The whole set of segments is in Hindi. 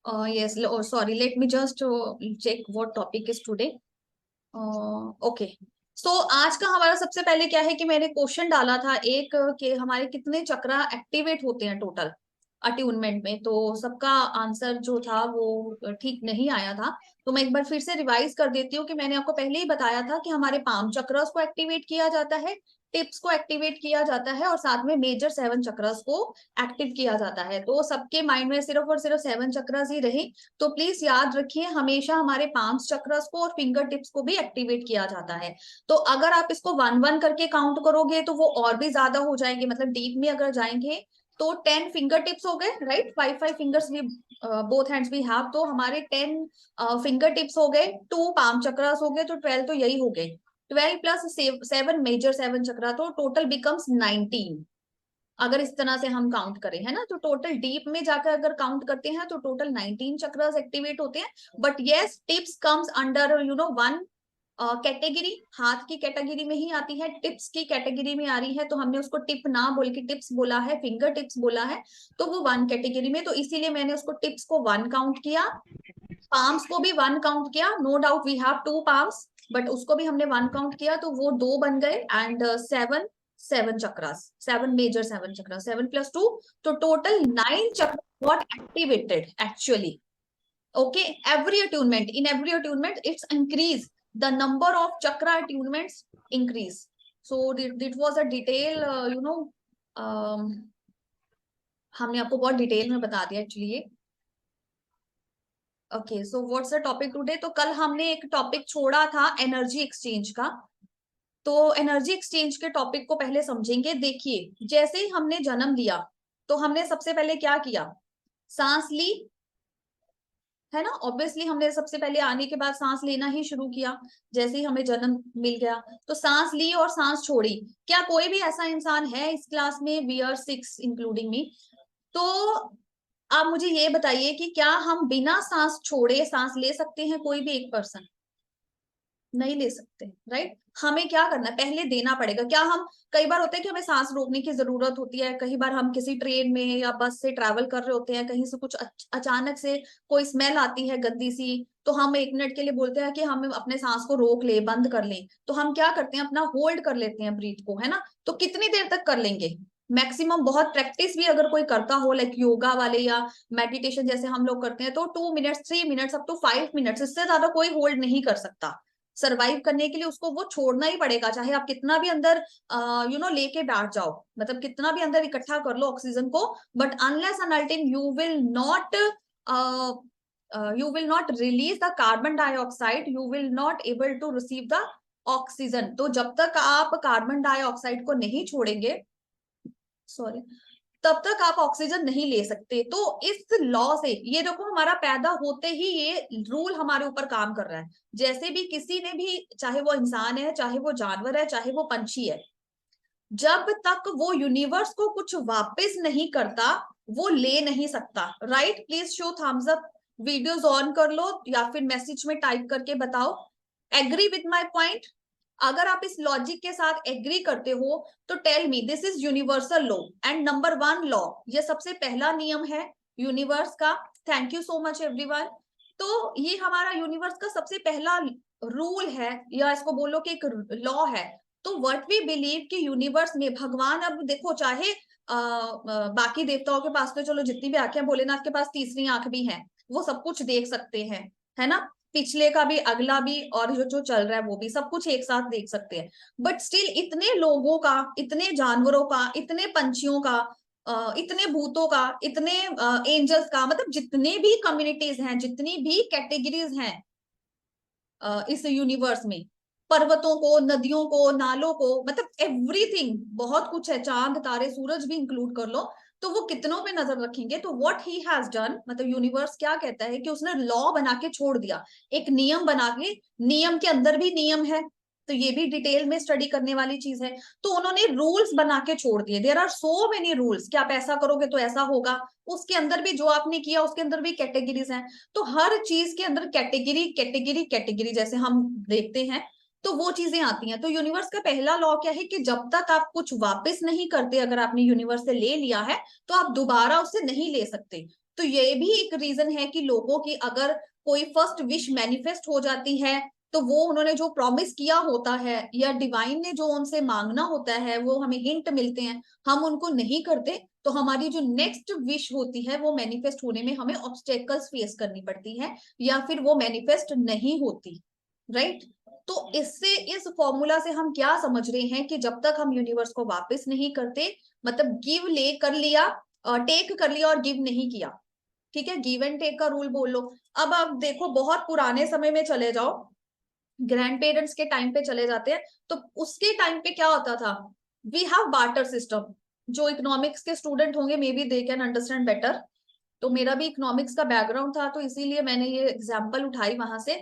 Yes, sorry, let me just check what topic is today. Okay, so आज का हमारा सबसे पहले क्या है कि मैंने क्वेश्चन डाला था एक कि हमारे कितने चक्रा एक्टिवेट होते हैं टोटल अट्यूनमेंट में। तो सबका आंसर जो था वो ठीक नहीं आया था। तो मैं एक बार फिर से रिवाइज कर देती हूँ कि मैंने आपको पहले ही बताया था कि हमारे पाम चक्रस को एक्टिवेट किया जाता है, टिप्स को एक्टिवेट किया जाता है और साथ में मेजर 7 चक्रस को एक्टिव किया जाता है। तो सबके माइंड में सिर्फ और सिर्फ 7 चक्रस ही रहे। तो प्लीज याद रखिए, हमेशा हमारे पांच चक्रस को और फिंगर टिप्स को भी एक्टिवेट किया जाता है। तो अगर आप इसको वन वन करके काउंट करोगे तो वो और भी ज्यादा हो जाएंगे, मतलब डीप में अगर जाएंगे तो 10 फिंगर टिप्स हो गए, राइट। 5 फिंगर्स भी बोथ हैंड्स वी हैव, तो हमारे 10 फिंगर टिप्स हो गए, 2 पाम चक्रस हो गए, तो 12 तो यही हो गए। 12 प्लस 7 मेजर 7 चक्रा, तो टोटल बिकम्स 19। अगर इस तरह से हम काउंट करें, है ना, तो टोटल डीप में जाकर अगर काउंट करते हैं तो टोटल 19 चक्रस एक्टिवेट होते हैं। But yes, tips comes under one category, हाथ की कैटेगरी में ही आती है, टिप्स की कैटेगरी में आ रही है। तो हमने उसको टिप ना बोल के टिप्स बोला है, फिंगर टिप्स बोला है, तो वो वन कैटेगरी में, तो इसीलिए मैंने उसको टिप्स को वन काउंट किया, पाम्स को भी वन काउंट किया। No doubt we have 2 palms, but उसको भी हमने वन काउंट किया, तो वो 2 बन गए। And 7 7 chakras, 7 major 7 chakras, 7 plus 2, तो total 9 chakra got activated actually. Okay, every attunement, in every attunement it's increase, the number of chakra attunements increase. So it was a detail, हमने आपको बहुत डिटेल में बता दिया एक्चुअली ये। Okay, so what's the topic today. तो कल हमने एक टॉपिक छोड़ा था एनर्जी एक्सचेंज का, तो एनर्जी एक्सचेंज के टॉपिक को पहले समझेंगे। देखिए, जैसे ही हमने जन्म लिया तो हमने सबसे पहले क्या किया, सांस ली, है ना। ऑब्वियसली हमने सबसे पहले आने के बाद सांस लेना ही शुरू किया, जैसे ही हमें जन्म मिल गया तो सांस ली और सांस छोड़ी। क्या कोई भी ऐसा इंसान है इस क्लास में, वी आर 6 इंक्लूडिंग मी, तो आप मुझे ये बताइए कि क्या हम बिना सांस छोड़े सांस ले सकते हैं, कोई भी एक पर्सन? नहीं ले सकते, राइट। हमें क्या करना है, पहले देना पड़ेगा। क्या हम, कई बार होता है कि हमें सांस रोकने की जरूरत होती है, कई बार हम किसी ट्रेन में या बस से ट्रैवल कर रहे होते हैं, कहीं से कुछ अचानक से कोई स्मेल आती है गंदी सी, तो हम 1 मिनट के लिए बोलते हैं कि हम अपने सांस को रोक ले, बंद कर लें। तो हम क्या करते हैं, अपना होल्ड कर लेते हैं ब्रीथ को, है ना। तो कितनी देर तक कर लेंगे मैक्सिमम, बहुत प्रैक्टिस भी अगर कोई करता हो, लाइक योगा वाले या मेडिटेशन जैसे हम लोग करते हैं, तो 2 minutes, 3 minutes, up to 5 minutes, इससे ज्यादा कोई होल्ड नहीं कर सकता। सरवाइव करने के लिए उसको वो छोड़ना ही पड़ेगा, चाहे आप कितना भी अंदर लेके बैठ जाओ, मतलब कितना भी अंदर इकट्ठा कर लो ऑक्सीजन को, but unless and until you will not release the carbon dioxide, you will not able to receive the oxygen. तो जब तक आप कार्बन डाइऑक्साइड को नहीं छोड़ेंगे, सॉरी, तब तक आप ऑक्सीजन नहीं ले सकते। तो इस लॉ से, ये देखो, हमारा पैदा होते ही ये रूल हमारे ऊपर काम कर रहा है। जैसे भी किसी ने भी, चाहे वो इंसान है, चाहे वो जानवर है, चाहे वो पंछी है, जब तक वो यूनिवर्स को कुछ वापस नहीं करता वो ले नहीं सकता, right. Please show thumbs up, videos on कर लो या फिर मैसेज में टाइप करके बताओ, एग्री विथ माई पॉइंट। अगर आप इस लॉजिक के साथ एग्री करते हो तो tell me, this is universal law and number 1 law, ये सबसे पहला नियम है यूनिवर्स का। Thank you so much everyone. तो ये हमारा यूनिवर्स का सबसे पहला रूल है, या इसको बोलो कि एक लॉ है। तो व्हाट वी बिलीव कि यूनिवर्स में भगवान, अब देखो, चाहे बाकी देवताओं के पास तो चलो जितनी भी आंखें, भोलेनाथ के पास तीसरी आंख भी है, वो सब कुछ देख सकते हैं, है ना। पिछले का भी, अगला भी, और जो जो चल रहा है वो भी, सब कुछ एक साथ देख सकते हैं। बट स्टिल इतने लोगों का, इतने जानवरों का, इतने पंछियों का, इतने भूतों का, इतने एंजल्स का, मतलब जितने भी कम्युनिटीज हैं, जितनी भी कैटेगरीज हैं इस यूनिवर्स में, पर्वतों को, नदियों को, नालों को, मतलब एवरीथिंग, बहुत कुछ है, चांद तारे सूरज भी इंक्लूड कर लो, तो वो कितनों पे नजर रखेंगे। तो व्हाट ही हैज डन, मतलब यूनिवर्स क्या कहता है कि उसने लॉ बना के छोड़ दिया, एक नियम बना के, नियम के अंदर भी नियम है, तो ये भी डिटेल में स्टडी करने वाली चीज है। तो उन्होंने रूल्स बना के छोड़ दिए, there are so many rules कि आप ऐसा करोगे तो ऐसा होगा, उसके अंदर भी जो आपने किया उसके अंदर भी कैटेगरीज हैं। तो हर चीज के अंदर कैटेगरी कैटेगरी कैटेगरी जैसे हम देखते हैं, तो वो चीजें आती हैं। तो यूनिवर्स का पहला लॉ क्या है कि जब तक आप कुछ वापस नहीं करते, अगर आपने यूनिवर्स से ले लिया है तो आप दोबारा उससे नहीं ले सकते। तो ये भी एक रीजन है कि लोगों की अगर कोई फर्स्ट विश मैनिफेस्ट हो जाती है तो वो उन्होंने जो प्रॉमिस किया होता है या डिवाइन ने जो उनसे मांगना होता है वो हमें हिंट मिलते हैं, हम उनको नहीं करते, तो हमारी जो नेक्स्ट विश होती है वो मैनिफेस्ट होने में हमें ऑब्स्टेकल्स फेस करनी पड़ती है या फिर वो मैनिफेस्ट नहीं होती, राइट। तो इससे इस फॉर्मूला से हम क्या समझ रहे हैं कि जब तक हम यूनिवर्स को वापस नहीं करते, मतलब गिव ले कर लिया, टेक कर लिया और गिव नहीं किया, ठीक है, गिव एंड टेक का रूल बोल लो। अब आप देखो बहुत पुराने समय में चले जाओ, ग्रैंड पेरेंट्स के टाइम पे चले जाते हैं, तो उसके टाइम पे क्या होता था, वी हैव बार्टर सिस्टम। जो इकोनॉमिक्स के स्टूडेंट होंगे may be they can understand better, तो मेरा भी इकोनॉमिक्स का बैकग्राउंड था तो इसीलिए मैंने ये एग्जाम्पल उठाई वहां से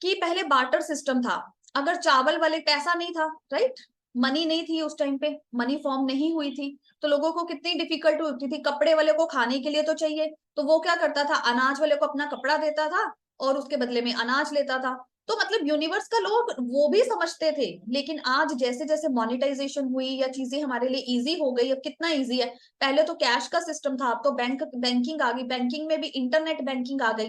कि पहले बार्टर सिस्टम था। अगर चावल वाले पैसा नहीं था, राइट, मनी नहीं थी उस टाइम पे, मनी फॉर्म नहीं हुई थी, तो लोगों को कितनी डिफिकल्ट होती थी, कपड़े वाले को खाने के लिए तो चाहिए, तो वो क्या करता था, अनाज वाले को अपना कपड़ा देता था और उसके बदले में अनाज लेता था। तो मतलब यूनिवर्स का लोग वो भी समझते थे, लेकिन आज जैसे जैसे मोनेटाइजेशन हुई या चीजें हमारे लिए इजी हो गई, अब कितना इजी है, पहले तो कैश का सिस्टम था, अब तो बैंकिंग आ गई, बैंकिंग में भी इंटरनेट बैंकिंग आ गई,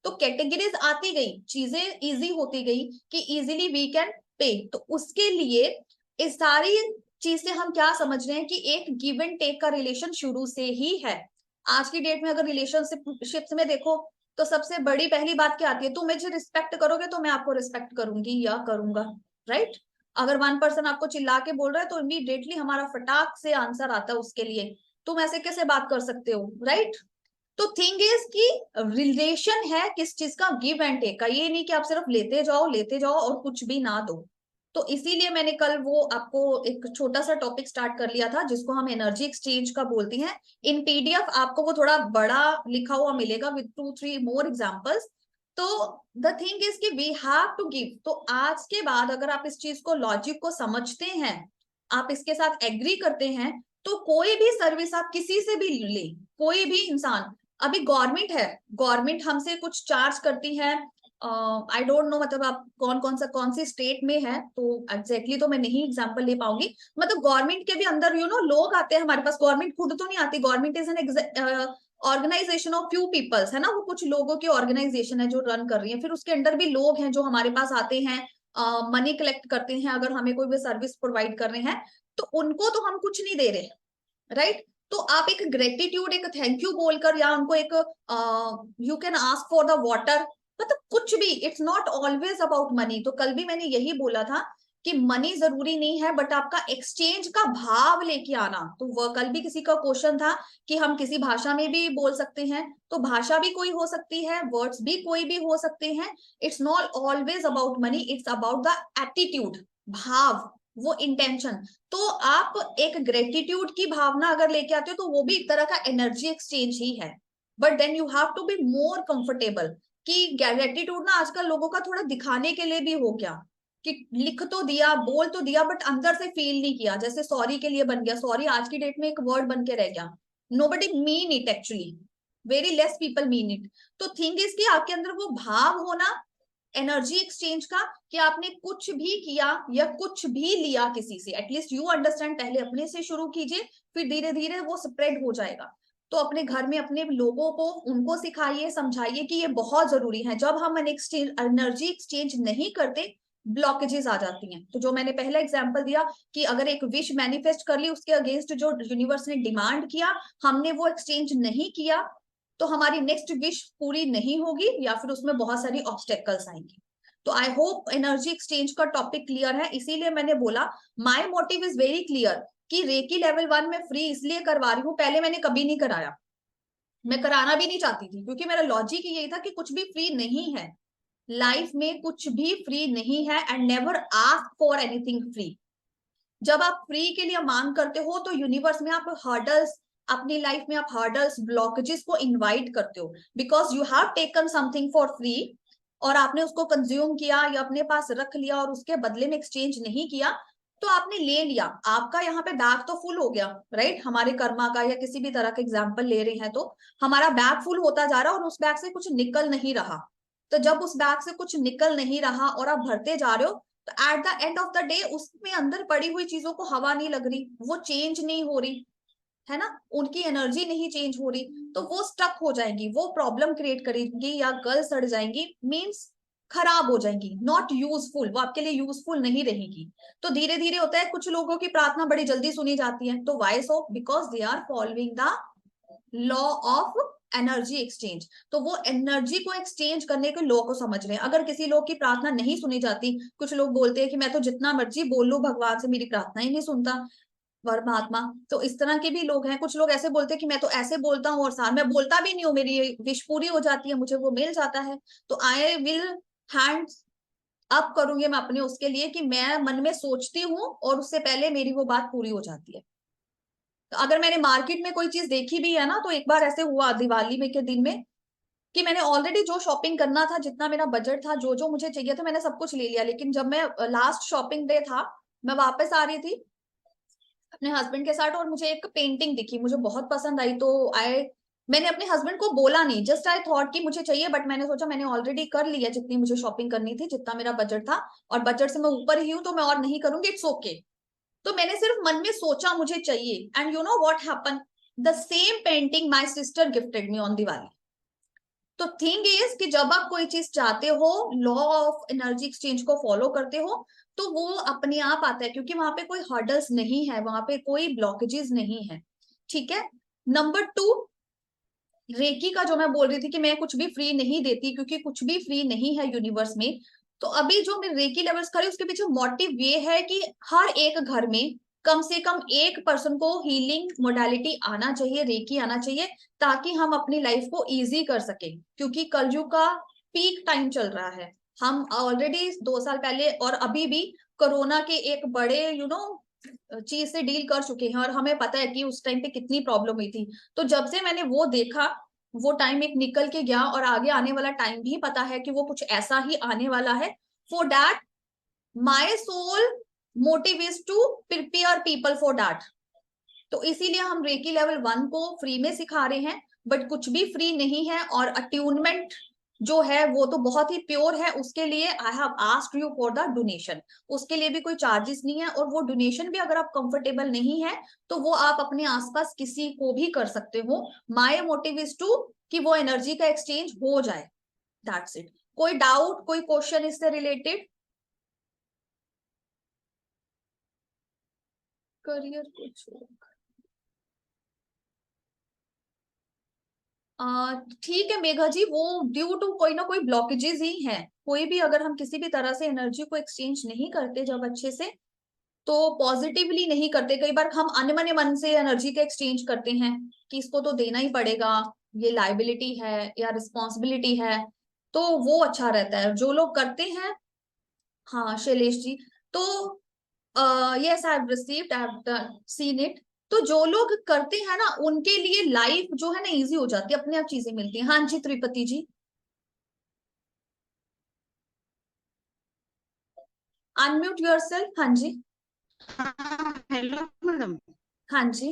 तो कैटेगरीज आती गई, चीजें इजी होती गई कि इजीली वी कैन पे। तो उसके लिए इस सारी चीज से हम क्या समझ रहे हैं कि एक गिव एंड टेक का रिलेशन शुरू से ही है। आज की डेट में अगर रिलेशनशिप्स में देखो तो सबसे बड़ी पहली बात क्या आती है, तुम मुझे रिस्पेक्ट करोगे तो मैं आपको रिस्पेक्ट करूंगी या करूंगा, राइट। अगर वन पर्सन आपको चिल्ला के बोल रहा है तो इमीडिएटली हमारा फटाक से आंसर आता है उसके लिए, तुम ऐसे कैसे बात कर सकते हो, राइट। तो थिंग इज कि रिलेशन है किस चीज का, गिव एंड टेक का, ये नहीं कि आप सिर्फ लेते जाओ और कुछ भी ना दो। तो इसीलिए मैंने कल वो आपको एक छोटा सा टॉपिक स्टार्ट कर लिया था जिसको हम एनर्जी एक्सचेंज का बोलते हैं। इन पीडीएफ आपको वो थोड़ा बड़ा लिखा हुआ मिलेगा विद 2-3 मोर एग्जांपल्स। तो द थिंग इज कि वी हैव टू गिव। तो आज के बाद अगर आप इस चीज को, लॉजिक को समझते हैं, आप इसके साथ एग्री करते हैं, तो कोई भी सर्विस आप किसी से भी ले, कोई भी इंसान, अभी गवर्नमेंट है, गवर्नमेंट हमसे कुछ चार्ज करती है, आई डोंट नो मतलब आप कौन सी स्टेट में है तो एग्जैक्टली तो मैं नहीं एग्जांपल ले पाऊंगी, मतलब गवर्नमेंट के भी अंदर लोग आते हैं हमारे पास, गवर्नमेंट खुद तो नहीं आती, government is an organization of few peoples, है ना, वो कुछ लोगों की ऑर्गेनाइजेशन है जो रन कर रही है, फिर उसके अंदर भी लोग हैं जो हमारे पास आते हैं, मनी कलेक्ट करते हैं अगर हमें कोई भी सर्विस प्रोवाइड कर रहे हैं, तो उनको तो हम कुछ नहीं दे रहे, राइट। तो आप एक ग्रेटिट्यूड, एक थैंक यू बोलकर, या उनको एक you can ask for the water, मतलब कुछ भी, it's not always about money. तो कल भी मैंने यही बोला था कि मनी जरूरी नहीं है, बट आपका एक्सचेंज का भाव लेके आना। तो वह कल भी किसी का क्वेश्चन था कि हम किसी भाषा में भी बोल सकते हैं, तो भाषा भी कोई हो सकती है, वर्ड्स भी कोई भी हो सकते हैं, it's not always about money, it's about the attitude, भाव, वो इंटेंशन। तो आप एक ग्रेटिट्यूड की भावना अगर लेके आते हो तो वो भी एक तरह का एनर्जी एक्सचेंज ही है, but then you have to be more comfortable. कि ग्रेटिट्यूड ना आजकल लोगों का थोड़ा दिखाने के लिए भी हो गया, कि लिख तो दिया, बोल तो दिया, बट अंदर से फील नहीं किया, जैसे सॉरी के लिए बन गया, सॉरी आज की डेट में एक वर्ड बन के रह गया, nobody mean it actually, very less people mean it. तो थिंग इज कि आपके अंदर वो भाव होना, एनर्जी एक्सचेंज का, कि आपने कुछ भी किया या कुछ भी लिया किसी से, एटलीस्ट यू अंडरस्टैंड, पहले अपने से शुरू कीजिए, फिर धीरे धीरे वो स्प्रेड हो जाएगा। तो अपने घर में अपने लोगों को, उनको सिखाइए, समझाइए कि ये बहुत जरूरी है। जब हम एनर्जी एक्सचेंज नहीं करते, ब्लॉकेजेस आ जाती हैं। तो जो मैंने पहला एग्जांपल दिया कि अगर एक विश मैनिफेस्ट कर ली, उसके अगेंस्ट जो यूनिवर्स ने डिमांड किया, हमने वो एक्सचेंज नहीं किया, तो हमारी नेक्स्ट विश पूरी नहीं होगी या फिर उसमें बहुत सारी ऑब्स्टेकल्स आएंगी। तो आई होप एनर्जी एक्सचेंज का टॉपिक क्लियर है, इसीलिए मैंने बोला my motive is very clear कि रेकी लेवल 1 में फ्री इसलिए करवा रही हूँ, पहले मैंने कभी नहीं कराया, मैं कराना भी नहीं चाहती थी, क्योंकि मेरा लॉजिक यही था कि कुछ भी फ्री नहीं है, लाइफ में कुछ भी फ्री नहीं है, and never ask for anything free. जब आप फ्री के लिए मांग करते हो तो यूनिवर्स में आप हर्डल्स, अपनी लाइफ में आप हर्डल्स, ब्लॉकेजेस को इनवाइट करते हो, because you have taken something for free, और आपने उसको कंज्यूम किया या अपने पास रख लिया और उसके बदले में एक्सचेंज नहीं किया, तो आपने ले लिया, आपका यहाँ पे बैग तो फुल हो गया, राइट। हमारे कर्मा का या किसी भी तरह का एग्जाम्पल ले रहे हैं तो हमारा बैग फुल होता जा रहा है और उस बैग से कुछ निकल नहीं रहा। तो जब उस बैग से कुछ निकल नहीं रहा और आप भरते जा रहे हो, तो at the end of the day उसमें अंदर पड़ी हुई चीजों को हवा नहीं लग रही, वो चेंज नहीं हो रही, है ना, उनकी एनर्जी नहीं चेंज हो रही, तो वो स्टक हो जाएंगी, वो प्रॉब्लम क्रिएट करेंगी या गल सड़ जाएंगी, मीन्स खराब हो जाएंगी, नॉट यूजफुल, वो आपके लिए यूजफुल नहीं रहेगी। तो धीरे धीरे होता है, कुछ लोगों की प्रार्थना बड़ी जल्दी सुनी जाती है, तो why so? Because they are following the law of energy exchange. तो वो एनर्जी को एक्सचेंज करने के लॉ को समझ रहे हैं। अगर किसी लोग की प्रार्थना नहीं सुनी जाती, कुछ लोग बोलते हैं कि मैं तो जितना मर्जी बोल लूं भगवान से, मेरी प्रार्थना ही नहीं सुनता परमात्मा, तो इस तरह के भी लोग हैं। कुछ लोग ऐसे बोलते हैं कि मैं तो ऐसे बोलता हूँ और साथ मैं बोलता भी नहीं हूँ, मेरी विश पूरी हो जाती है, मुझे वो मिल जाता है, तो आई विल हैंड अप करूंगी मैं अपने उसके लिए कि मैं मन में सोचती हूँ और उससे पहले मेरी वो बात पूरी हो जाती है। तो अगर मैंने मार्केट में कोई चीज देखी भी है ना, तो एक बार ऐसे हुआ दिवाली में के दिन में कि मैंने ऑलरेडी जो शॉपिंग करना था, जितना मेरा बजट था, जो जो मुझे चाहिए था, मैंने सब कुछ ले लिया, लेकिन जब मैं लास्ट शॉपिंग डे था, मैं वापस आ रही थी अपने हस्बैंड के साथ, और मुझे एक पेंटिंग दिखी, मुझे बहुत पसंद आई, तो आई मैंने अपने हस्बैंड को बोला नहीं, जस्ट आई थॉट कि मुझे चाहिए, बट मैंने सोचा मैंने ऑलरेडी कर लिया जितनी मुझे शॉपिंग करनी थी, जितना मेरा बजट था, और बजट से मैं ऊपर ही हूं, तो मैं और नहीं करूंगी, इट्स ओके। तो मैंने सिर्फ मन में सोचा मुझे चाहिए, and you know what happen, the same painting my sister gifted me on Diwali. तो थिंग इज कि जब आप कोई चीज चाहते हो, लॉ ऑफ एनर्जी एक्सचेंज को फॉलो करते हो, तो वो अपने आप आता है, क्योंकि वहां पे कोई हर्डल्स नहीं है, वहां पे कोई ब्लॉकेजेस नहीं है। ठीक है। नंबर टू, रेकी का जो मैं बोल रही थी कि मैं कुछ भी फ्री नहीं देती, क्योंकि कुछ भी फ्री नहीं है यूनिवर्स में। तो अभी जो मैं रेकी लेवल्स कर रही हूँ, उसके पीछे मोटिव ये है कि हर एक घर में कम से कम एक पर्सन को हीलिंग मोडालिटी आना चाहिए, रेकी आना चाहिए, ताकि हम अपनी लाइफ को इजी कर सके, क्योंकि कलयुग का पीक टाइम चल रहा है। हम ऑलरेडी 2 साल पहले और अभी भी कोरोना के एक बड़े चीज से डील कर चुके हैं, और हमें पता है कि उस टाइम पे कितनी प्रॉब्लम हुई थी। तो जब से मैंने वो देखा, वो टाइम एक निकल के गया, और आगे आने वाला टाइम भी पता है कि वो कुछ ऐसा ही आने वाला है। For that my sole motive is to prepare people for that. तो इसीलिए हम रेकी लेवल 1 को फ्री में सिखा रहे हैं, बट कुछ भी फ्री नहीं है, और अट्यूनमेंट जो है वो तो बहुत ही प्योर है, उसके लिए I have asked you for the donation. उसके लिए भी कोई चार्जेस नहीं है, और वो डोनेशन भी अगर आप कंफर्टेबल नहीं है, तो वो आप अपने आसपास किसी को भी कर सकते हो। माय मोटिव इज टू कि वो एनर्जी का एक्सचेंज हो जाए, दैट्स इट। कोई डाउट, कोई क्वेश्चन इससे रिलेटेड? करियर कुछ ठीक है मेघा जी, वो ड्यू टू कोई ना कोई ब्लॉकेजेस ही हैं। कोई भी अगर हम किसी भी तरह से एनर्जी को एक्सचेंज नहीं करते जब अच्छे से, तो पॉजिटिवली नहीं करते, कई बार हम अनमने मन से एनर्जी के एक्सचेंज करते हैं कि इसको तो देना ही पड़ेगा, ये लाइबिलिटी है या रिस्पॉन्सिबिलिटी है, तो वो अच्छा रहता है जो लोग करते हैं। हाँ शैलेश जी, तो yes I have received, I have seen it. तो जो लोग करते हैं ना, उनके लिए लाइफ जो है ना इजी हो जाती है, अपने आप चीजें मिलती हैं। हाँ जी त्रिपति जी, अनम्यूट योरसेल्फ। हाँ जी। हाँ हेलो मैडम। हाँ जी।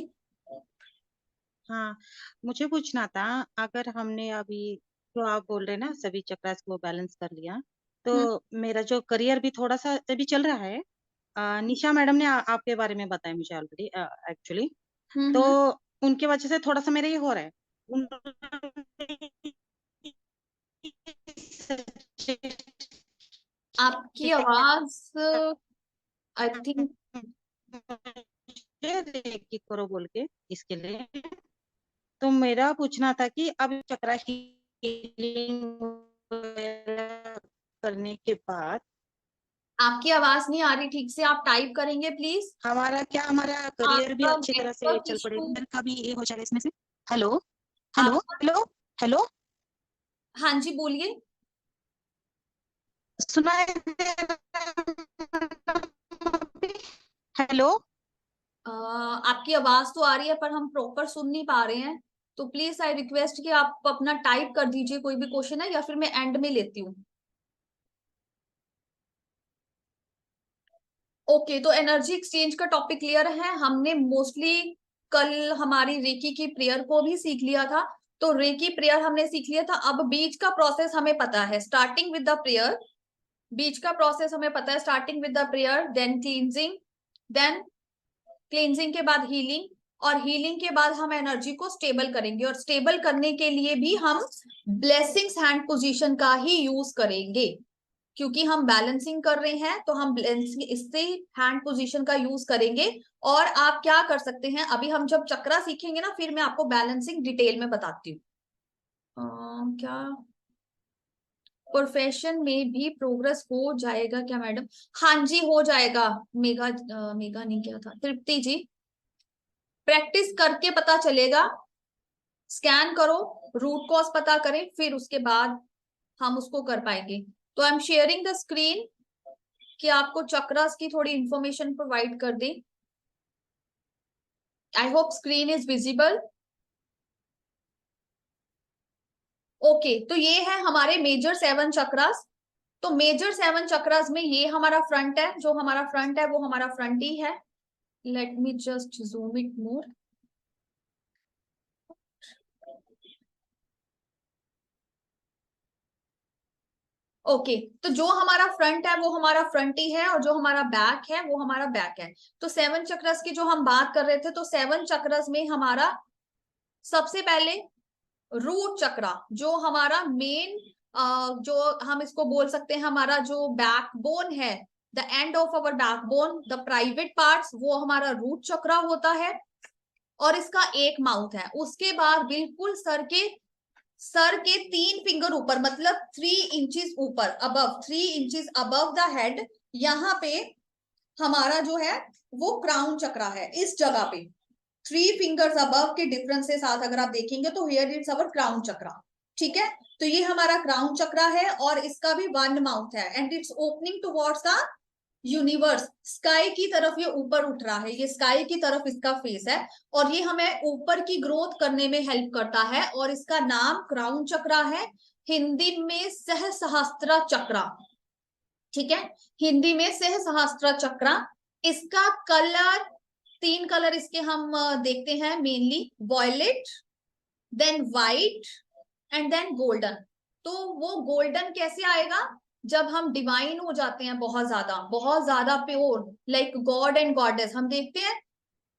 हाँ, मुझे पूछना था, अगर हमने अभी जो आप बोल रहे हैं ना सभी चक्रास को बैलेंस कर लिया, हम्म तो मेरा जो करियर भी थोड़ा सा अभी चल रहा है। निशा मैडम ने आपके बारे में बताया मुझे ऑलरेडी एक्चुअली। तो हम्म। उनकी वजह से थोड़ा सा मेरा ये हो रहा है। उन्होंने आपकी आवाज आई थिंक। रेकी करो बोल के इसके लिए। तो मेरा पूछना था कि अब चक्रा हीलिंग करने के बाद आपकी आवाज नहीं आ रही ठीक से, आप टाइप करेंगे प्लीज। हमारा करियर भी आपका अच्छी तरह से नेटवर्क चल इशू। पड़ेगा, मेरे का भी ये हो जाएगा इसमें से। हेलो हेलो आपका। हेलो हेलो, हाँ जी बोलिए। सुनाई दे रहा है? हेलो। आपकी आवाज तो आ रही है, पर हम प्रॉपर सुन नहीं पा रहे हैं, तो प्लीज आई रिक्वेस्ट कि आप अपना टाइप कर दीजिए कोई भी क्वेश्चन है, या फिर मैं एंड में लेती हूँ। ओके, तो एनर्जी एक्सचेंज का टॉपिक क्लियर है। हमने मोस्टली कल हमारी रेकी की प्रेयर को भी सीख लिया था, तो रेकी प्रेयर हमने सीख लिया था। अब बीच का प्रोसेस हमें पता है, स्टार्टिंग विद द प्रेयर। बीच का प्रोसेस हमें पता है, starting with the prayer, then cleansing, then cleansing के बाद हीलिंग, और हीलिंग के बाद हम एनर्जी को स्टेबल करेंगे, और स्टेबल करने के लिए भी हम ब्लेसिंग्स हैंड पोजीशन का ही यूज करेंगे, क्योंकि हम बैलेंसिंग कर रहे हैं तो हम इससे हैंड पोजीशन का यूज करेंगे। और आप क्या कर सकते हैं, अभी हम जब चक्रा सीखेंगे ना, फिर मैं आपको बैलेंसिंग डिटेल में बताती हूँ। क्या प्रोफेशन में भी प्रोग्रेस हो जाएगा क्या मैडम? हाँ जी हो जाएगा। मेगा मेगा नहीं, क्या था, तृप्ति जी, प्रैक्टिस करके पता चलेगा। स्कैन करो, रूट कॉज पता करें, फिर उसके बाद हम उसको कर पाएंगे। तो I am sharing the screen कि आपको चक्रास की थोड़ी इंफॉर्मेशन प्रोवाइड कर दें। I hope screen is visible. Okay, तो ये है हमारे मेजर 7 चक्रास। तो मेजर 7 चक्रास में ये हमारा फ्रंट है, जो हमारा फ्रंट है वो हमारा फ्रंट ही है। Let me just zoom it more. Okay, तो जो हमारा फ्रंट है वो हमारा फ्रंट ही है, और जो हमारा बैक है वो हमारा बैक है। तो 7 चक्रस की जो हम बात कर रहे थे, तो 7 चक्रस में हमारा सबसे पहले रूट चक्रा, जो हमारा मेन, जो हम इसको बोल सकते हैं हमारा जो बैकबोन है, the end of our backbone, the private parts, वो हमारा रूट चक्रा होता है। और इसका एक माउथ है। उसके बाद बिल्कुल सर के 3 फिंगर ऊपर, मतलब 3 इंचेस ऊपर, above 3 inches above the head, यहाँ पे हमारा जो है वो क्राउन चक्रा है। इस जगह पे 3 फिंगर्स अबव के डिफरेंस के साथ अगर आप देखेंगे तो हियर इट्स अवर क्राउन चक्रा। ठीक है, तो ये हमारा क्राउन चक्रा है, और इसका भी 1 माउथ है, and it's opening towards the universe. Sky की तरफ ये ऊपर उठ रहा है, ये स्काई की तरफ इसका फेस है, और ये हमें ऊपर की ग्रोथ करने में हेल्प करता है, और इसका नाम क्राउन चक्रा है। हिंदी में सहस्त्र चक्रा। ठीक है, हिंदी में सहस्त्र चक्रा। इसका कलर, 3 कलर इसके हम देखते हैं mainly, violet, then white, and then golden. तो वो गोल्डन कैसे आएगा? जब हम डिवाइन हो जाते हैं, बहुत ज्यादा pure, like God and goddess. हम देखते हैं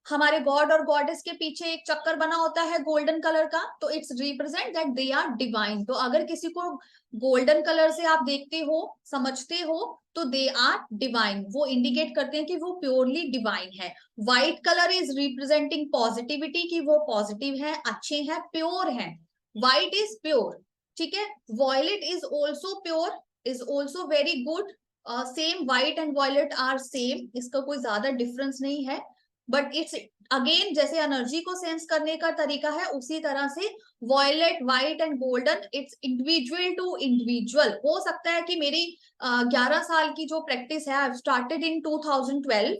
हमारे गॉड और गॉडेस के पीछे एक चक्कर बना होता है गोल्डन कलर का, तो it's represent that they are divine. तो अगर किसी को गोल्डन कलर से आप देखते हो, समझते हो, तो दे आर डिवाइन, वो इंडिकेट करते हैं कि वो प्योरली डिवाइन है। White colour is representing positivity, की वो पॉजिटिव है, अच्छे हैं, प्योर है। White is pure. ठीक है, violet is also pure, is also very good. Same white and violet are same, इसका कोई ज्यादा डिफरेंस नहीं है। बट इट्स अगेन, जैसे एनर्जी को सेंस करने का तरीका है, उसी तरह से violet, white and golden, it's individual to individual. हो सकता है कि मेरी 11 साल की जो प्रैक्टिस है, आई स्टार्टेड इन 2012,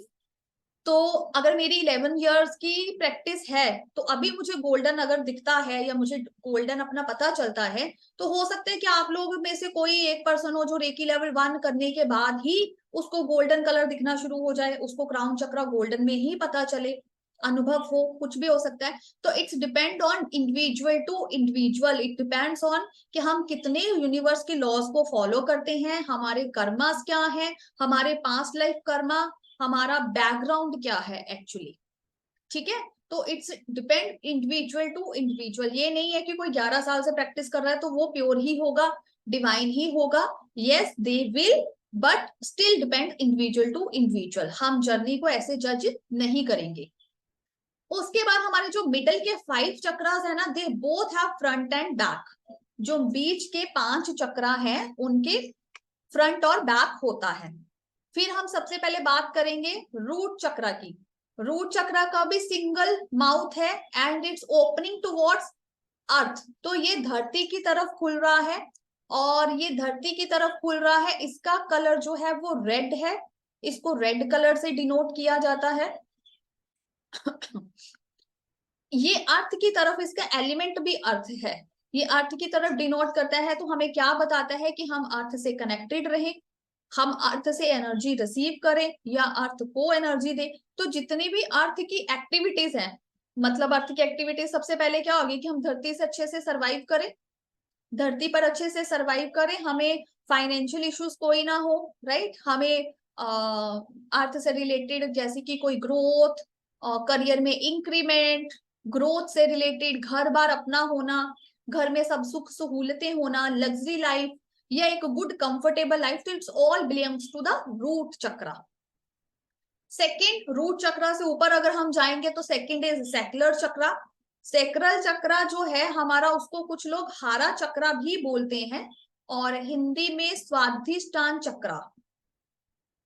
तो अगर मेरी 11 इयर्स की प्रैक्टिस है, तो अभी मुझे गोल्डन अगर दिखता है या मुझे गोल्डन अपना पता चलता है, तो हो सकता है कि आप लोग में से कोई एक पर्सन हो जो रेकी लेवल 1 करने के बाद ही उसको गोल्डन कलर दिखना शुरू हो जाए, उसको क्राउन चक्रा गोल्डन में ही पता चले, अनुभव हो, कुछ भी हो सकता है। तो it's depend on individual to individual, it depends on कि हम कितने यूनिवर्स के लॉज को फॉलो करते हैं, हमारे कर्मास क्या है, हमारे पास्ट लाइफ कर्मा, हमारा बैकग्राउंड क्या है एक्चुअली। ठीक है, तो it's depend individual to individual. ये नहीं है कि कोई 11 साल से प्रैक्टिस कर रहा है तो वो प्योर ही होगा, डिवाइन ही होगा। Yes they will, but still depend individual to individual. हम जर्नी को ऐसे जज नहीं करेंगे। उसके बाद हमारे जो मिडल के 5 चक्रास है ना, they both have front end back. जो बीच के 5 चक्रा है उनके फ्रंट और बैक होता है। फिर हम सबसे पहले बात करेंगे रूट चक्रा की। रूट चक्रा का भी सिंगल माउथ है, एंड इट्स ओपनिंग टुवर्ड्स अर्थ। तो ये धरती की तरफ खुल रहा है, और ये धरती की तरफ खुल रहा है। इसका कलर जो है वो रेड है, इसको रेड कलर से डिनोट किया जाता है। ये अर्थ की तरफ, इसका एलिमेंट भी अर्थ है, ये अर्थ की तरफ डिनोट करता है। तो हमें क्या बताता है कि हम अर्थ से कनेक्टेड रहें, हम अर्थ से एनर्जी रिसीव करें या अर्थ को एनर्जी दें। तो जितनी भी अर्थ की एक्टिविटीज हैं, मतलब अर्थ की एक्टिविटीज सबसे पहले क्या होगी कि हम धरती से अच्छे से सरवाइव करें, धरती पर अच्छे से सरवाइव करें, हमें फाइनेंशियल इश्यूज कोई ना हो, राइट, हमें अर्थ से रिलेटेड जैसे कि कोई ग्रोथ करियर में इंक्रीमेंट, ग्रोथ से रिलेटेड, घर बार अपना होना, घर में सब सुख सहूलतें होना, लग्जरी लाइफ या एक गुड कंफर्टेबल लाइफ, तो it's all belongs to the root chakra. Second, root chakra से ऊपर अगर हम जाएंगे तो second is secular chakra. Sacral chakra जो है हमारा, उसको कुछ लोग हारा चक्रा भी बोलते हैं, और हिंदी में स्वाधिष्ठान चक्रा।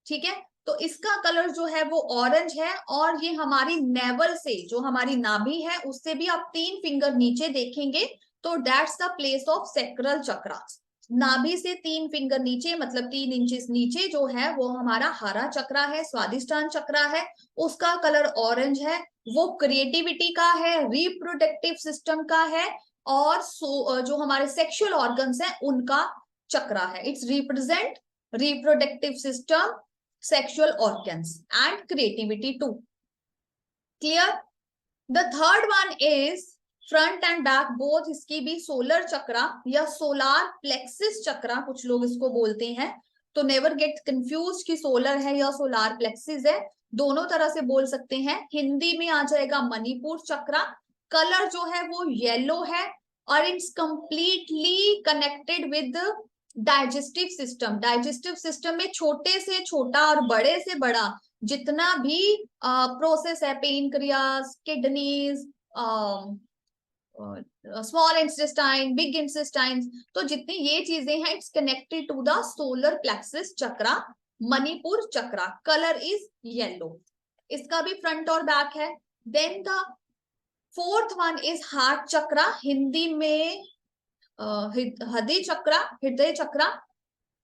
ठीक है, तो इसका कलर जो है वो ऑरेंज है, और ये हमारी नेवल से, जो हमारी नाभि है, उससे भी आप 3 फिंगर नीचे देखेंगे तो that's the place of sacral chakra. नाभि से 3 फिंगर नीचे, मतलब 3 इंचेस नीचे जो है वो हमारा हरा चक्रा है, स्वादिष्टान चक्रा है, उसका कलर ऑरेंज है। वो क्रिएटिविटी का है, रिप्रोडक्टिव सिस्टम का है, और जो हमारे सेक्सुअल ऑर्गन्स हैं उनका चक्रा है। It's represent reproductive system, sexual organs and creativity too. Clear? The third one is front and back both, इसकी भी सोलर चक्रा या सोलार प्लेक्सिस चक्रा कुछ लोग इसको बोलते हैं, तो नेवर गेट कंफ्यूज कि सोलर है या सोलार प्लेक्सिस है, दोनों तरह से बोल सकते हैं। हिंदी में आ जाएगा मणिपुर चक्रा। कलर जो है वो येलो है, और it's completely connected with digestive system. Digestive system में छोटे से छोटा और बड़े से बड़ा जितना भी प्रोसेस है, pancreas, kidneys, small intestine, big intestine, तो जितनी ये चीजें हैं, it's connected to the solar plexus chakra, Manipur chakra. Colour is yellow, इसका भी फ्रंट और बैक है। Then the fourth one is heart chakra, Hindi में हृदय चक्रा, हृदय चक्रा,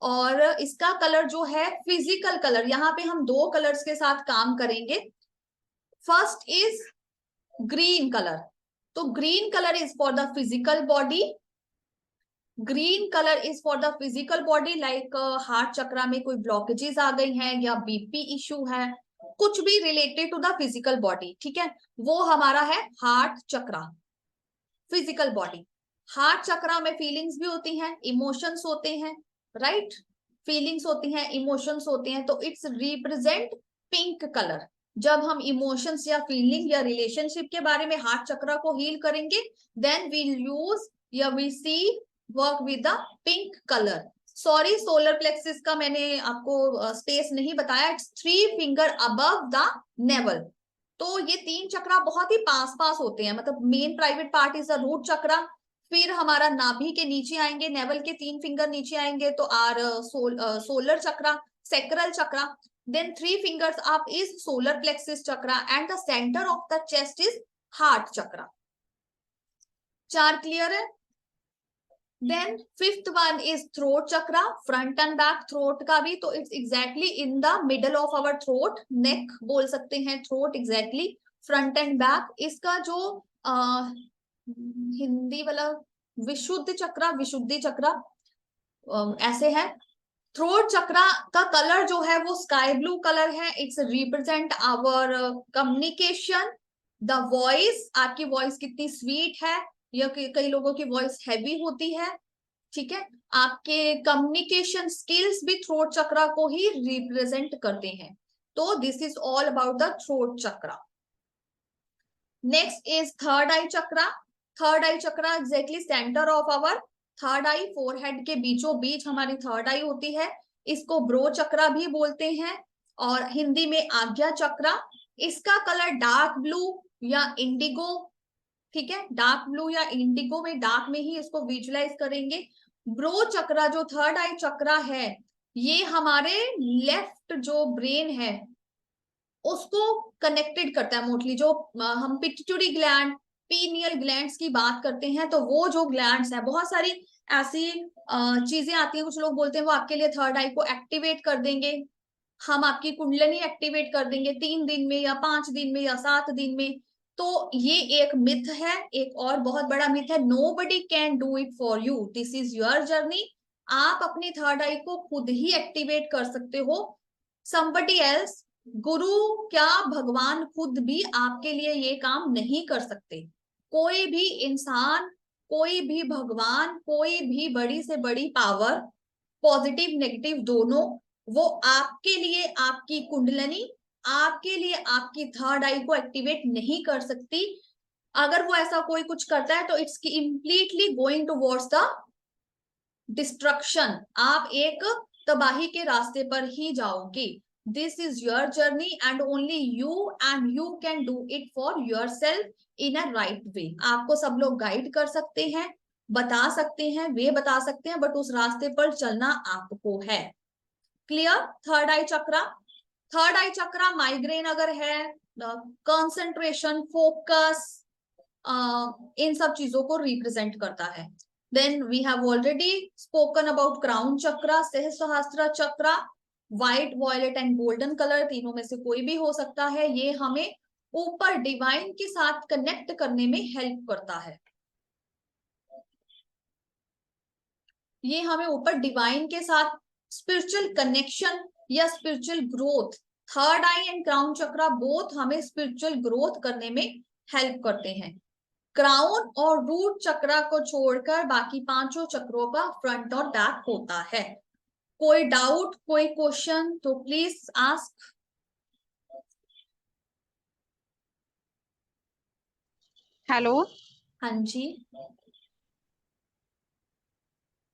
और इसका कलर जो है फिजिकल कलर, यहाँ पे हम 2 कलर्स के साथ काम करेंगे। फर्स्ट इज ग्रीन कलर, तो green colour is for the physical body, green colour is for the physical body, like heart chakra में कोई ब्लॉकेजेस आ गई हैं या बीपी इशू है, कुछ भी related to the physical body, ठीक है, वो हमारा है heart chakra, physical body. Heart chakra में फीलिंग्स भी होती हैं, इमोशंस होते हैं, राइट, फीलिंग्स होती हैं, इमोशंस होते हैं, तो इट्स रिप्रेजेंट पिंक कलर। जब हम इमोशंस या फीलिंग या रिलेशनशिप के बारे में हार्ट चक्रा को हील करेंगे, देन वील यूज या we see work with the pink colour. Sorry, solar plexus का मैंने आपको स्पेस नहीं बताया, it's 3 finger above the navel. तो ये 3 चक्रा बहुत ही पास पास होते हैं, मतलब main private part is the root chakra, फिर हमारा नाभि के नीचे आएंगे, नेवल के 3 फिंगर नीचे आएंगे तो solar chakra, sacral chakra, then 3 fingers up is solar plexus chakra and the center of the chest is heart chakra. 4 clear है? Then 5th one is throat chakra, front and back throat का भी, तो it's exactly in the middle of our throat, neck बोल सकते हैं, throat exactly front and back। इसका जो हिंदी वाला विशुद्ध चक्रा, विशुद्धि चक्रा ऐसे है। थ्रोट चक्रा का कलर जो है वो स्काई ब्लू कलर है, it's represent our communication, the voice, आपकी वॉइस कितनी स्वीट है, या कई लोगों की वॉइस हैवी होती है, ठीक है, आपके कम्युनिकेशन स्किल्स भी थ्रोट चक्रा को ही रिप्रेजेंट करते हैं। तो this is all about the throat chakra. Next is third eye chakra. Third eye chakra exactly centre of our third eye, forehead के बीचों बीच हमारी थर्ड आई होती है, इसको ब्रो चक्रा भी बोलते हैं, और हिंदी में आज्ञा चक्रा। इसका कलर डार्क ब्लू या इंडिगो, ठीक है, डार्क ब्लू या इंडिगो में, डार्क में ही इसको विजुलाइज करेंगे। ब्रो चक्रा जो थर्ड आई चक्रा है, ये हमारे लेफ्ट जो ब्रेन है उसको कनेक्टेड करता है मोस्टली। जो हम पिट्यूटरी ग्लैंड, पीनियल ग्लैंड्स की बात करते हैं, तो वो जो ग्लैंड्स है, बहुत सारी ऐसी चीजें आती हैं, कुछ लोग बोलते हैं वो आपके लिए थर्ड आई को एक्टिवेट कर देंगे, हम आपकी कुंडलिनी एक्टिवेट कर देंगे 3 दिन में या 5 दिन में या 7 दिन में। तो ये एक मिथ है, एक और बहुत बड़ा मिथ है, nobody can do it for you, this is your journey. आप अपनी थर्ड आई को खुद ही एक्टिवेट कर सकते हो, somebody else, गुरु क्या भगवान खुद भी आपके लिए ये काम नहीं कर सकते। कोई भी इंसान, कोई भी भगवान, कोई भी बड़ी से बड़ी पावर, पॉजिटिव नेगेटिव दोनों, वो आपके लिए आपकी कुंडलनी, आपके लिए आपकी थर्ड आई को एक्टिवेट नहीं कर सकती। अगर वो ऐसा कोई कुछ करता है तो it's completely going towards the destruction. आप एक तबाही के रास्ते पर ही जाओगे। This is your journey and only you can do it for your self in a right way. आपको सब लोग गाइड कर सकते हैं, बता सकते हैं, वे बता सकते हैं, बट उस रास्ते पर चलना आपको है। Clear? Third eye chakra, third eye चक्रा माइग्रेन अगर है, कंसंट्रेशन, फोकस, इन सब चीजों को रिप्रेजेंट करता है। Then we have already spoken about crown chakra, सहस्त्रहास्त्र chakra, white, violet and golden colour, तीनों में से कोई भी हो सकता है। ये हमें ऊपर डिवाइन के साथ कनेक्ट करने में हेल्प करता है। ये हमें ऊपर डिवाइन के साथ स्पिरिचुअल कनेक्शन या spiritual growth, third I and crown chakra both हमें स्पिरिचुअल ग्रोथ करने में हेल्प करते हैं। क्राउन और रूट चक्रा को छोड़कर बाकी पांचों चक्रों का फ्रंट और बैक होता है। कोई डाउट, कोई क्वेश्चन तो प्लीज आस्क। हेलो। हाँ जी,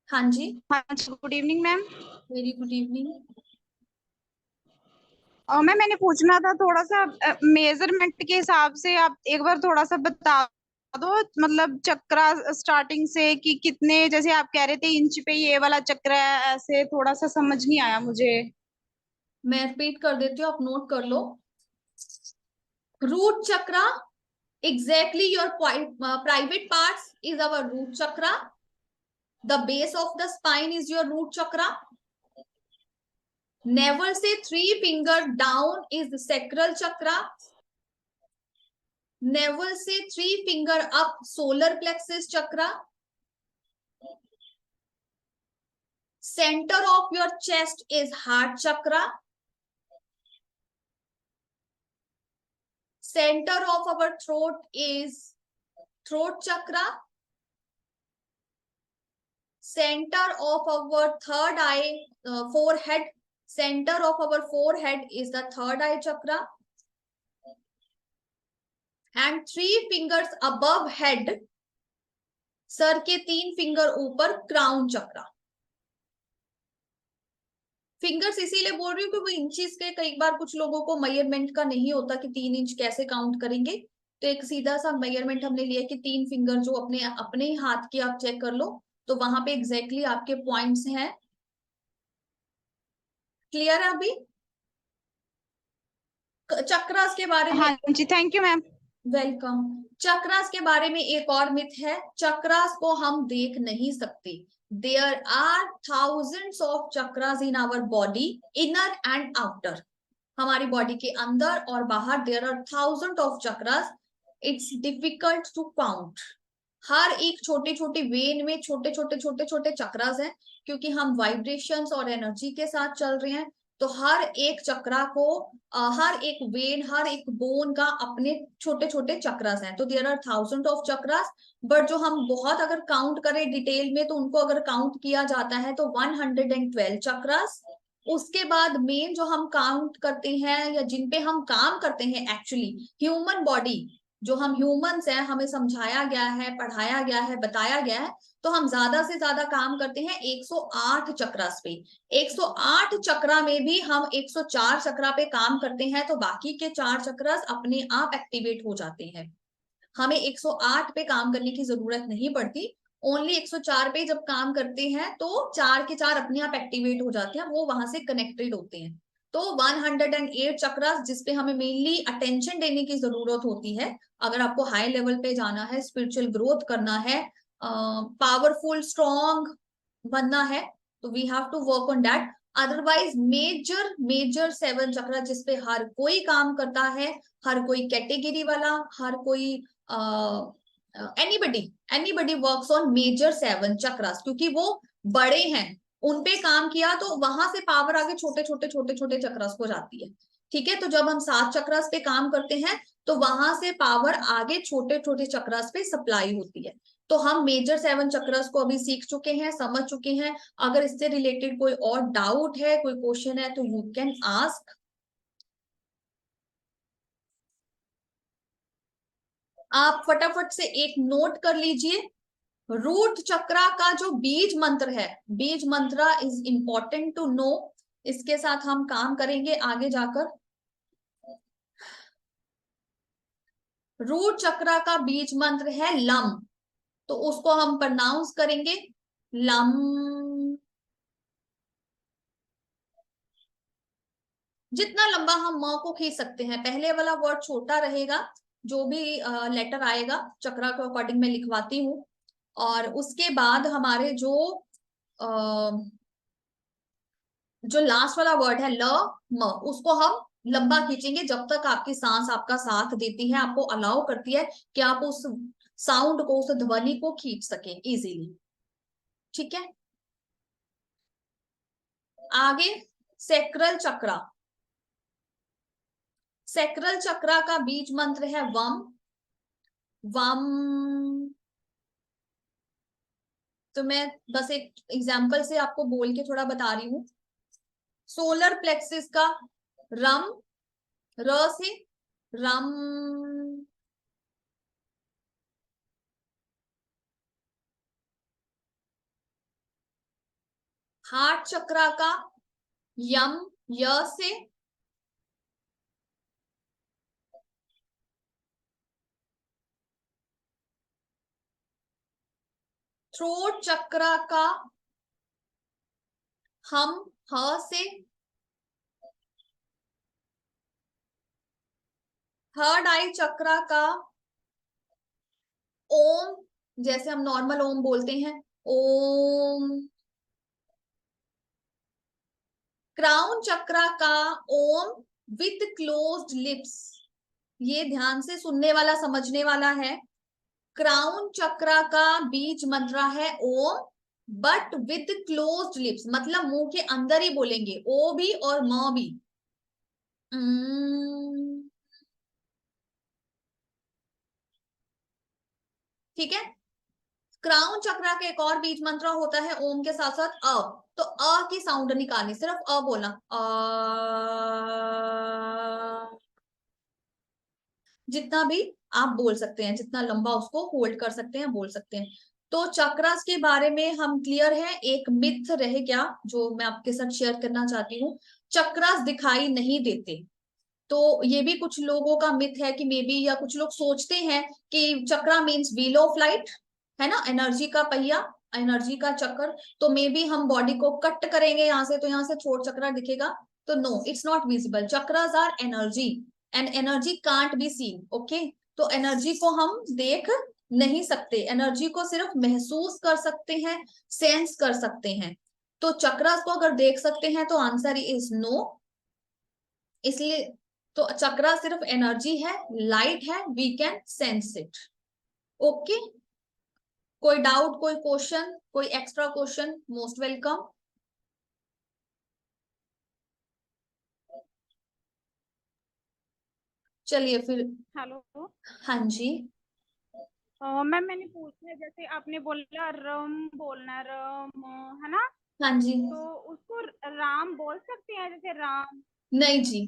हाँ जी, हाँ जी, good evening ma'am. Very good evening. और मैंने पूछना था थोड़ा सा मेजरमेंट के हिसाब से, आप एक बार थोड़ा सा बता दो, मतलब चक्रा स्टार्टिंग से कि कितने, जैसे आप कह रहे थे इंच पे ये वाला चक्र है, ऐसे थोड़ा सा समझ नहीं आया मुझे। मैं रिपीट कर देती हूँ, आप नोट कर लो। Root chakra, exactly your private parts is our root chakra. The base of the spine is your root chakra. Navel से 3 finger down is the sacral chakra. Navel से 3 finger up solar plexus chakra. Center of your chest is heart chakra. Center of our throat is throat chakra. Center of our third eye, forehead, center of our forehead is the third eye chakra. And 3 fingers above head, sir के 3 फिंगर ऊपर क्राउन चक्रा। फिंगर्स इसीलिए बोल रही हूँ कि वो इंचेस के कई बार कुछ लोगों को मेजरमेंट का नहीं होता कि 3 इंच कैसे काउंट करेंगे। तो एक सीधा सा मेजरमेंट हमने लिया कि 3 फिंगर जो अपने अपने ही हाथ के आप चेक कर लो, तो वहां पे एग्जैक्टली आपके पॉइंट्स हैं। क्लियर है अभी? चक्रास के बारे में, हाँ जी, thank you ma'am. Welcome. Chakras के बारे में एक और मिथ है, चक्रास को हम देख नहीं सकते। There are thousands of chakras in our body, inner and outer. हमारी बॉडी के अंदर और बाहर there are thousand of chakras. It's difficult to count. हर एक छोटे छोटे वेन में छोटे छोटे छोटे छोटे चक्रास हैं, क्योंकि हम वाइब्रेशंस और एनर्जी के साथ चल रहे हैं। तो हर एक चक्रा को, हर एक वेन, हर एक बोन का अपने छोटे छोटे चक्रास हैं। तो there are thousand of chakras, but जो हम बहुत अगर काउंट करें डिटेल में तो उनको अगर काउंट किया जाता है तो 112 चक्रास। उसके बाद मेन जो हम काउंट करते हैं या जिन पे हम काम करते हैं, एक्चुअली ह्यूमन बॉडी, जो हम ह्यूमंस हैं, हमें समझाया गया है, पढ़ाया गया है, बताया गया है, तो हम ज्यादा से ज्यादा काम करते हैं 108 चक्रास पे। 108 चक्रा में भी हम 104 चक्रा पे काम करते हैं, तो बाकी के 4 चक्रास अपने आप एक्टिवेट हो जाते हैं। हमें 108 पे काम करने की जरूरत नहीं पड़ती। ओनली 104 पे जब काम करते हैं तो 4 के 4 अपने आप एक्टिवेट हो जाते हैं, वो वहां से कनेक्टेड होते हैं। तो 108 चक्रास जिसपे हमें मेनली अटेंशन देने की जरूरत होती है, अगर आपको हाई लेवल पे जाना है, स्पिरिचुअल ग्रोथ करना है, पावरफुल स्ट्रॉन्ग बनना है, तो we have to work on that. Otherwise major major 7 chakra जिसपे हर कोई काम करता है, हर कोई कैटेगरी वाला, हर कोई anybody works on major 7 chakras, क्योंकि वो बड़े हैं, उनपे काम किया तो वहां से पावर आगे छोटे छोटे छोटे छोटे चक्रास को जाती है। ठीक है, तो जब हम 7 चक्रास पे काम करते हैं तो वहां से पावर आगे छोटे छोटे चक्रास पे सप्लाई होती है। तो हम मेजर 7 चक्रास को अभी सीख चुके हैं, समझ चुके हैं। अगर इससे रिलेटेड कोई और डाउट है, कोई क्वेश्चन है, तो यू कैन आस्क। आप फटाफट से एक नोट कर लीजिए, रूट चक्रा का जो बीज मंत्र है, बीज मंत्र इज इंपॉर्टेंट टू नो, इसके साथ हम काम करेंगे आगे जाकर। रूट चक्रा का बीज मंत्र है लम, तो उसको हम प्रोनाउंस करेंगे लम। जितना लंबा हम म को खींच सकते हैं, पहले वाला वर्ड छोटा रहेगा, जो भी लेटर आएगा चक्रा के अकॉर्डिंग मैं लिखवाती हूँ। और उसके बाद हमारे जो लास्ट वाला वर्ड है ल म, उसको हम लंबा खींचेंगे जब तक आपकी सांस आपका साथ देती है, आपको अलाउ करती है कि आप उस साउंड को, उस ध्वनि को खींच सकें इजीली। ठीक है, आगे सेक्रल चक्रा। सेक्रल चक्रा का बीज मंत्र है वम। वम, तो मैं बस एक एग्जांपल से आपको बोल के थोड़ा बता रही हूँ। सोलर प्लेक्सिस का रम, र से रम। हार्ट चक्रा का यम, य से। थ्रोट चक्रा का हम, ह से। थर्ड आई चक्रा का ओम, जैसे हम नॉर्मल ओम बोलते हैं, ओम। क्राउन चक्रा का ओम विथ क्लोज्ड लिप्स, ये ध्यान से सुनने वाला समझने वाला है। क्राउन चक्रा का बीज मंत्र है ओम, बट विद क्लोज्ड लिप्स, मतलब मुंह के अंदर ही बोलेंगे, ओ भी और म भी। ठीक है। क्राउन चक्रा का एक और बीज मंत्र होता है ओम के साथ साथ अ, तो अ की साउंड निकालनी, सिर्फ अ बोलना, जितना भी आप बोल सकते हैं, जितना लंबा उसको होल्ड कर सकते हैं बोल सकते हैं। तो चक्रास के बारे में हम क्लियर है। एक मिथ रह गया जो मैं आपके साथ शेयर करना चाहती हूँ, चक्रास दिखाई नहीं देते। तो ये भी कुछ लोगों का मिथ है कि मे बी, या कुछ लोग सोचते हैं कि चक्रा मीन्स व्हील ऑफ लाइट, है ना, एनर्जी का पहिया, एनर्जी का चक्कर। तो मे बी हम बॉडी को कट करेंगे यहाँ से, तो यहाँ से थ्रोट चक्रा दिखेगा। तो no, it's not visible, chakras are energy and energy can't be seen. Okay, तो एनर्जी को हम देख नहीं सकते, एनर्जी को सिर्फ महसूस कर सकते हैं, सेंस कर सकते हैं। तो चक्रास को अगर देख सकते हैं तो आंसर इज नो। इसलिए तो चक्रा सिर्फ एनर्जी है, लाइट है, we can sense it. Okay, कोई डाउट, कोई क्वेश्चन, कोई एक्स्ट्रा क्वेश्चन, मोस्ट वेलकम। चलिए फिर। हेलो हाँ जी। मैम, मैंने पूछा है, जैसे आपने बोला रम बोलना, रम है ना, हाँ जी। तो उसको राम बोल सकते हैं, जैसे राम? नहीं जी,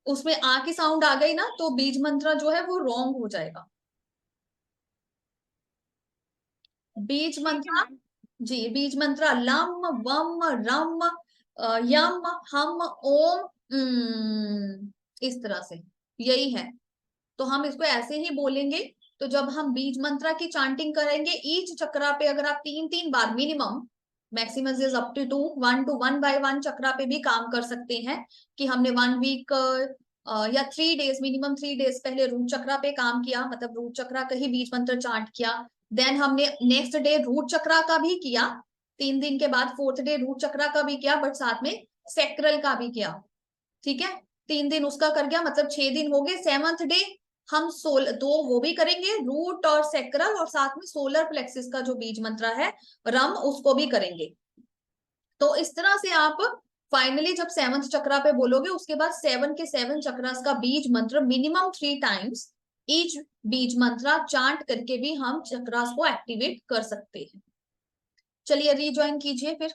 उसमें आ की साउंड आ गई ना, तो बीज मंत्र जो है वो रॉन्ग हो जाएगा। बीज ठीक है मंत्र, मैम। जी बीज मंत्र लम वम रम यम हम ओम, इस तरह से, यही है। तो हम इसको ऐसे ही बोलेंगे। तो जब हम बीज मंत्र की चांटिंग करेंगे, ईच चक्रा पे अगर आप 3-3 बार minimum, maximum is up to 1 by 1 chakra पे भी काम कर सकते हैं। कि हमने 1 वीक या 3 डेज, मिनिमम 3 डेज पहले रूट चक्रा पे काम किया, मतलब रूट चक्रा का ही बीज मंत्र चांट किया। देन हमने नेक्स्ट डे रूट चक्रा का भी किया, 3 दिन के बाद 4th डे रूट चक्रा का भी किया, बट साथ में सेक्रल का भी किया। ठीक है, 3 दिन उसका कर गया, मतलब 6 दिन हो गए। 7th डे हम दो वो भी करेंगे, रूट और सेक्रल, और साथ में सोलर प्लेक्सिस का जो बीज मंत्र है रम, उसको भी करेंगे। तो इस तरह से आप फाइनली जब 7th चक्रा पे बोलोगे, उसके बाद 7 के 7 चक्रास का बीज मंत्र मिनिमम 3 टाइम्स ईच बीज मंत्र चांट करके भी हम चक्रास को एक्टिवेट कर सकते हैं। चलिए रीज्वाइन कीजिए फिर।